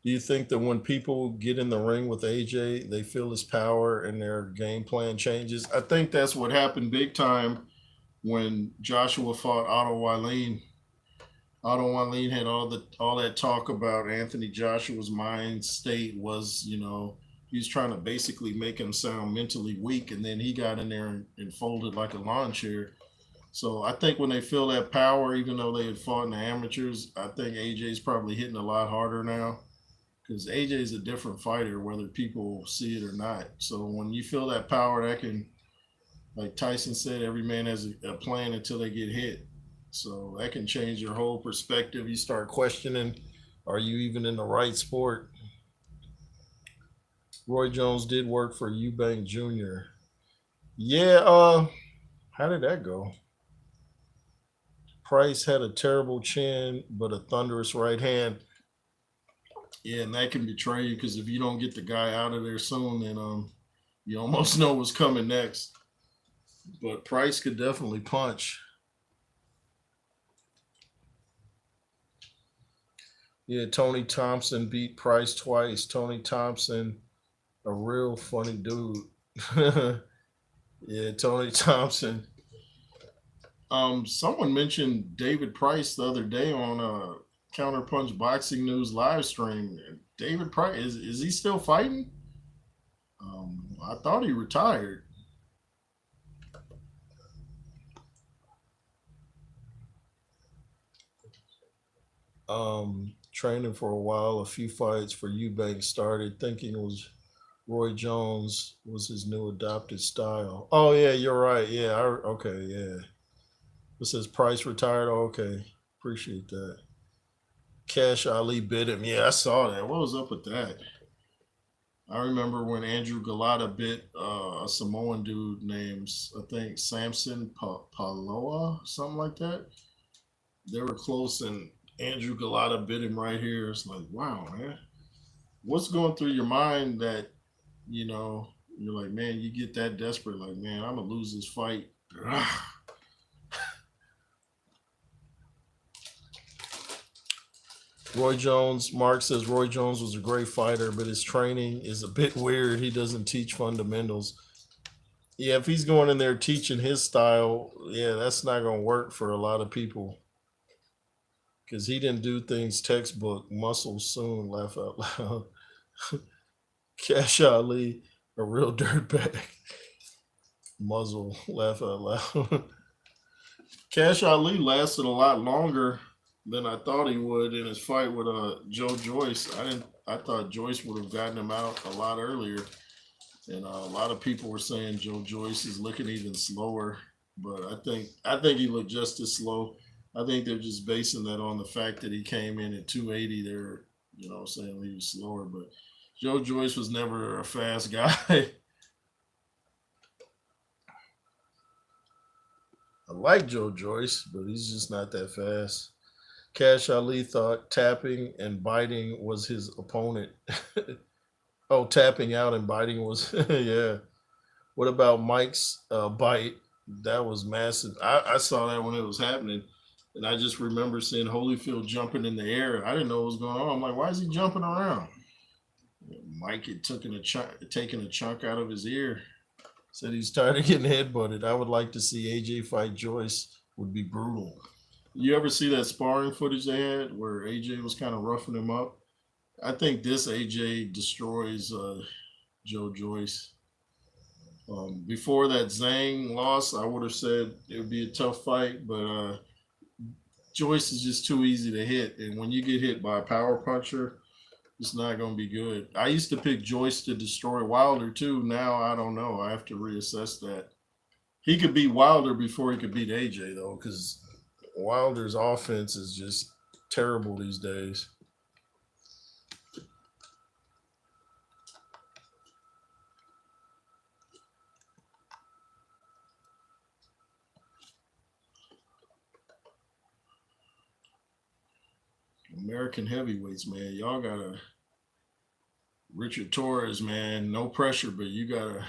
A: you think that when people get in the ring with AJ, they feel his power and their game plan changes? I think that's what happened big time when Joshua fought Otto Wylene. Otto Wallin had all that talk about Anthony Joshua's mind state was, you know, he was trying to basically make him sound mentally weak, and then he got in there and folded like a lawn chair. So I think when they feel that power, even though they had fought in the amateurs, I think AJ's probably hitting a lot harder now because AJ's a different fighter, whether people see it or not. So when you feel that power, Like Tyson said, every man has a plan until they get hit. So that can change your whole perspective. You start questioning, are you even in the right sport? Roy Jones did work for Eubank Jr. Yeah, how did that go? Price had a terrible chin, but a thunderous right hand. Yeah, and that can betray you because if you don't get the guy out of there soon, then you almost know what's coming next. But Price could definitely punch. Yeah, Tony Thompson beat Price twice. Tony Thompson, a real funny dude. Yeah, Tony Thompson. Someone mentioned David Price the other day on Counterpunch Boxing News live stream. David Price is he still fighting? I thought he retired. Training for a while, a few fights for Eubank started, thinking it was Roy Jones was his new adopted style. Oh yeah, you're right. Yeah, okay, yeah. It says Price retired. Oh, okay, appreciate that. Cash Ali bit him. Yeah, I saw that. What was up with that? I remember when Andrew Galata bit a Samoan dude named, I think, Samson Paloa, something like that. They were close, and Andrew Galata bit him right here. It's like, wow, man. What's going through your mind that, you know, you're like, man, you get that desperate, like, man, I'm going to lose this fight. Roy Jones, Mark says Roy Jones was a great fighter, but his training is a bit weird. He doesn't teach fundamentals. Yeah, if he's going in there teaching his style, yeah, that's not going to work for a lot of people because he didn't do things textbook. Muscles soon, laugh out loud. Cash Ali, a real dirtbag. Muzzle, laugh out loud. Cash Ali lasted a lot longer than I thought he would in his fight with Joe Joyce. I thought Joyce would have gotten him out a lot earlier, and a lot of people were saying Joe Joyce is looking even slower. But I think he looked just as slow. I think they're just basing that on the fact that he came in at 280. They're saying he was slower, but Joe Joyce was never a fast guy. I like Joe Joyce, but he's just not that fast. Cash Ali thought tapping and biting was his opponent. Oh, tapping out and biting was, yeah. What about Mike's bite? That was massive. I saw that when it was happening. And I just remember seeing Holyfield jumping in the air. I didn't know what was going on. I'm like, why is he jumping around? Mike had taken a chunk out of his ear. Said he's tired of getting headbutted. I would like to see AJ fight Joyce. Would be brutal. You ever see that sparring footage they had where AJ was kind of roughing him up? I think this AJ destroys Joe Joyce. Before that Zhang loss, I would have said it would be a tough fight, but Joyce is just too easy to hit. And when you get hit by a power puncher, it's not going to be good. I used to pick Joyce to destroy Wilder too. Now I don't know. I have to reassess that. He could beat Wilder before he could beat AJ though, because Wilder's offense is just terrible these days. American heavyweights, man, y'all gotta Richard Torres, man, no pressure, but you gotta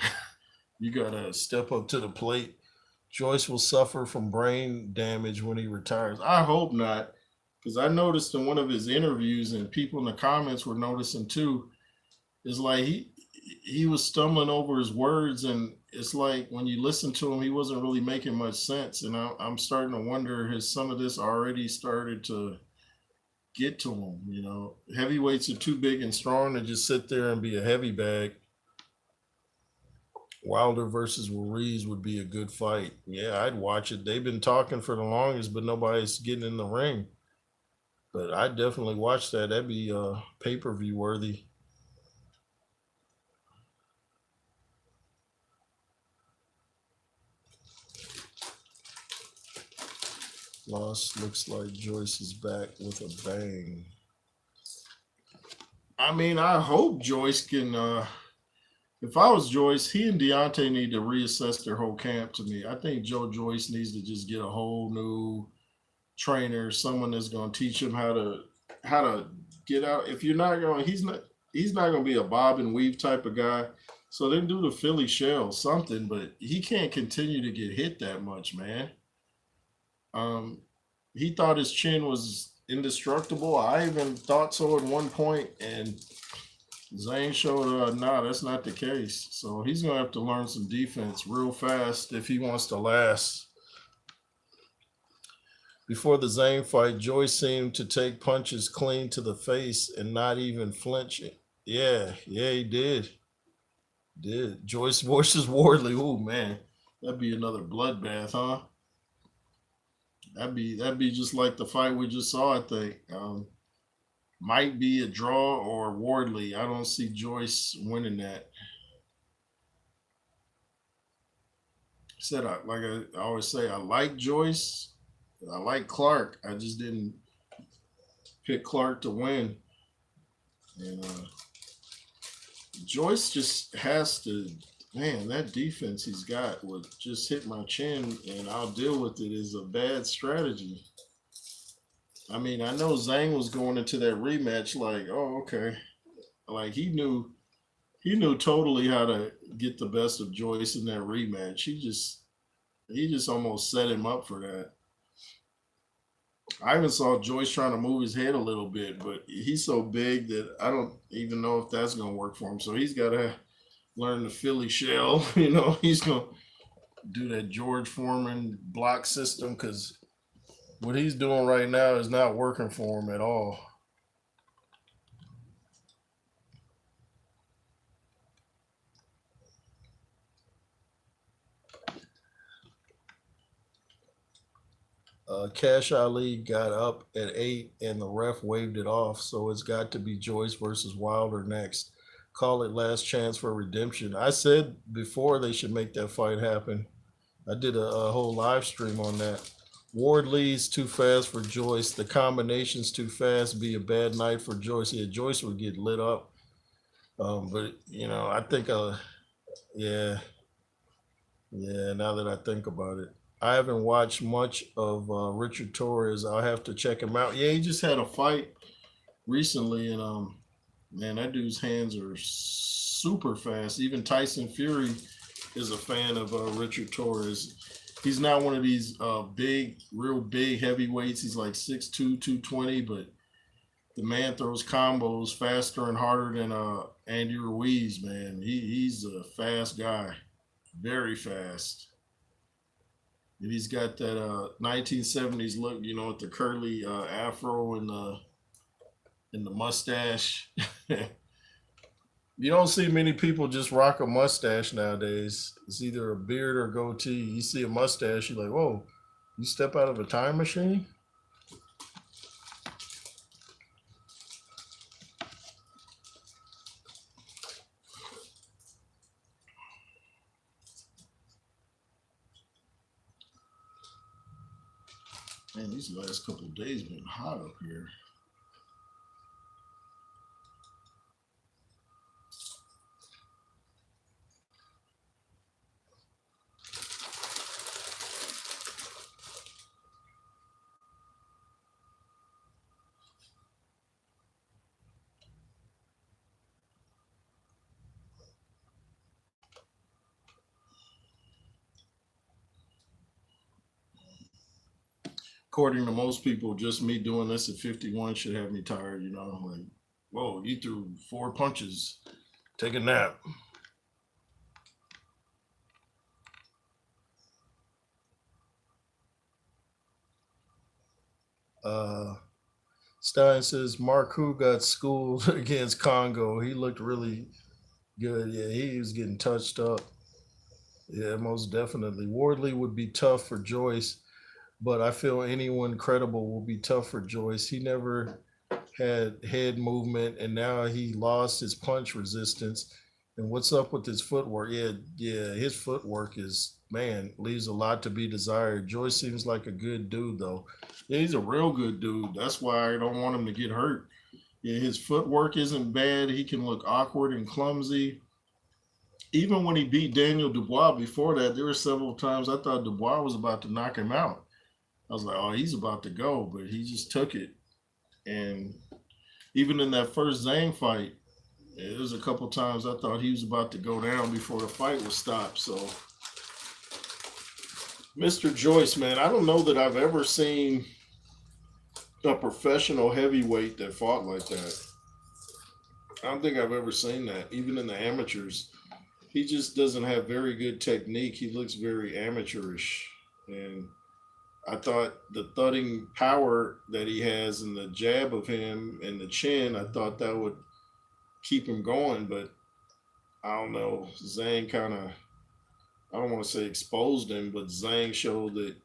A: you gotta step up to the plate. Joyce will suffer from brain damage when he retires. I hope not, because I noticed in one of his interviews, and people in the comments were noticing too. It's like he was stumbling over his words, and it's like when you listen to him, he wasn't really making much sense. And I'm starting to wonder has some of this already started to get to him? Heavyweights are too big and strong to just sit there and be a heavy bag. Wilder versus Ruiz would be a good fight. Yeah, I'd watch it. They've been talking for the longest, but nobody's getting in the ring. But I'd definitely watch that. That'd be pay-per-view worthy. Loss looks like Joyce is back with a bang. I mean, I hope Joyce can. If I was Joyce, he and Deontay need to reassess their whole camp. To me, I think Joe Joyce needs to just get a whole new trainer, someone that's going to teach him how to get out. If you're not going, he's not going to be a bob and weave type of guy. So then do the Philly shell something, but he can't continue to get hit that much, man. Um, he thought his chin was indestructible. I even thought so at one point, and Zane showed nah, that's not the case. So he's gonna have to learn some defense real fast if he wants to last. Before the Zane fight, Joyce seemed to take punches clean to the face and not even flinching. Yeah, he did. Did Joyce versus Wardley? Oh man, that'd be another bloodbath, huh? That'd be just like the fight we just saw. I think might be a draw or Wardley. I don't see Joyce winning that. Said I always say, I like Joyce. I like Clark. I just didn't pick Clark to win. And Joyce just has to, man, that defense he's got would just hit my chin and I'll deal with it is a bad strategy. I mean, I know Zhang was going into that rematch like, oh, okay. Like he knew totally how to get the best of Joyce in that rematch. He just almost set him up for that. I even saw Joyce trying to move his head a little bit, but he's so big that I don't even know if that's going to work for him. So he's got to learn the Philly shell. He's going to do that George Foreman block system because what he's doing right now is not working for him at all. Cash Ali got up at 8 and the ref waved it off, so it's got to be Joyce versus Wilder next. Call it last chance for redemption. I said before they should make that fight happen. I did a whole live stream on that. Wardley's too fast for Joyce. The combination's too fast. Be a bad night for Joyce. Yeah, Joyce would get lit up. But I think, yeah. Now that I think about it, I haven't watched much of Richard Torres. I'll have to check him out. Yeah, he just had a fight recently, and man, that dude's hands are super fast. Even Tyson Fury is a fan of Richard Torres. He's not one of these big, real big heavyweights. He's like 6'2", 220, but the man throws combos faster and harder than Andy Ruiz, man. He's a fast guy, very fast. And he's got that 1970s look, with the curly afro and the mustache. You don't see many people just rock a mustache nowadays. It's either a beard or goatee. You see a mustache, you're like, whoa, you step out of a time machine? Man, these last couple of days been hot up here. According to most people, just me doing this at 51 should have me tired, like, whoa, you threw 4 punches. Take a nap. Stein says Mark Hu got schooled against Congo. He looked really good. Yeah, he was getting touched up. Yeah, most definitely. Wardley would be tough for Joyce, but I feel anyone credible will be tough for Joyce. He never had head movement, and now he lost his punch resistance. And what's up with his footwork? Yeah, his footwork is, man, leaves a lot to be desired. Joyce seems like a good dude though. Yeah, he's a real good dude. That's why I don't want him to get hurt. Yeah, his footwork isn't bad. He can look awkward and clumsy. Even when he beat Daniel Dubois before that, there were several times I thought Dubois was about to knock him out. I was like, oh, he's about to go, but he just took it. And even in that first Zhang fight, there was a couple times I thought he was about to go down before the fight was stopped. So, Mr. Joyce, man, I don't know that I've ever seen a professional heavyweight that fought like that. I don't think I've ever seen that, even in the amateurs. He just doesn't have very good technique. He looks very amateurish. And I thought the thudding power that he has and the jab of him and the chin, I thought that would keep him going. But I don't know. Zhang kind of, I don't want to say exposed him, but Zhang showed that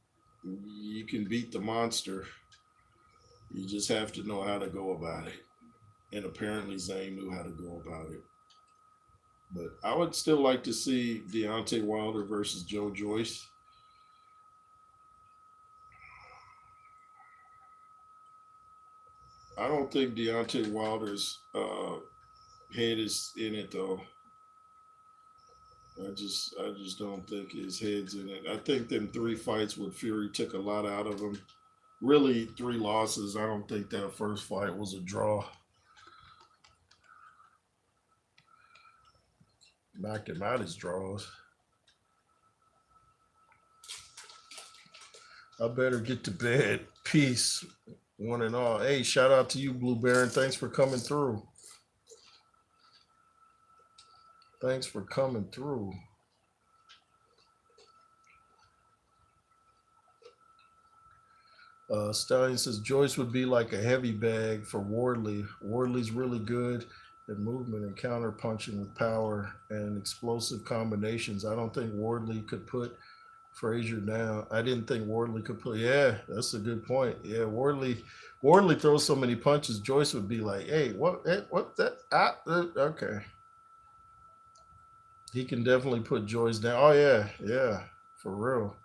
A: you can beat the monster. You just have to know how to go about it. And apparently Zhang knew how to go about it. But I would still like to see Deontay Wilder versus Joe Joyce. I don't think Deontay Wilder's head is in it though. I just don't think his head's in it. I think them 3 fights with Fury took a lot out of him. Really, 3 losses. I don't think that first fight was a draw. Knocked him out his draws. I better get to bed. Peace, one and all. Hey, shout out to you, Blue Baron. Thanks for coming through. Thanks for coming through. Stallion says Joyce would be like a heavy bag for Wardley. Wardley's really good at movement and counter punching with power and explosive combinations. I don't think Wardley could put Frazier down. I didn't think Wardley could put. Yeah, that's a good point. Yeah, Wardley throws so many punches. Joyce would be like, "Hey, what that? Okay." He can definitely put Joyce down. Oh yeah, for real.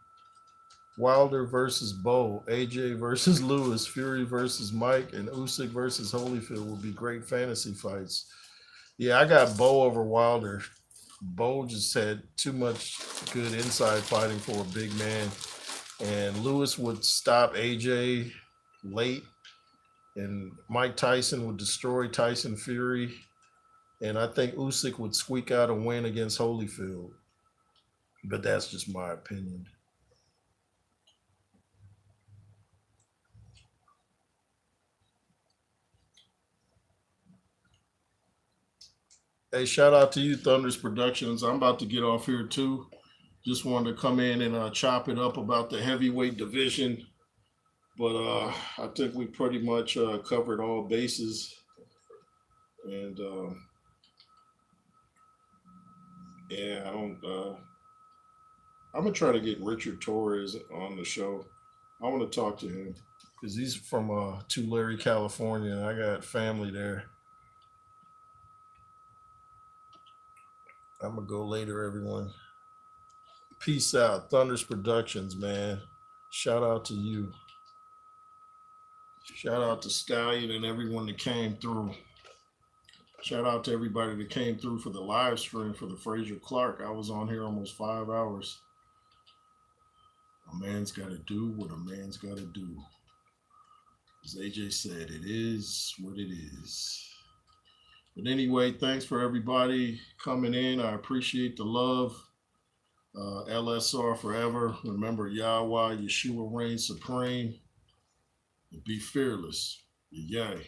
A: Wilder versus Bo, AJ versus Lewis, Fury versus Mike, and Usyk versus Holyfield will be great fantasy fights. Yeah, I got Bo over Wilder. Bo just had too much good inside fighting for a big man. And Lewis would stop AJ late. And Mike Tyson would destroy Tyson Fury. And I think Usyk would squeak out a win against Holyfield. But that's just my opinion. Hey, shout out to you, Thunders Productions. I'm about to get off here too. Just wanted to come in and chop it up about the heavyweight division. But I think we pretty much covered all bases. And yeah, I'm gonna try to get Richard Torres on the show. I want to talk to him because he's from Tulare, California, and I got family there. I'm gonna go later, everyone. Peace out, Thunders Productions, man. Shout out to you. Shout out to Stallion and everyone that came through. Shout out to everybody that came through for the live stream for the Frazier Clark. I was on here almost 5 hours. A man's got to do what a man's got to do. As AJ said, it is what it is. But anyway, thanks for everybody coming in. I appreciate the love. LSR forever. Remember, Yahweh, Yeshua reigns supreme. Be fearless. Yay.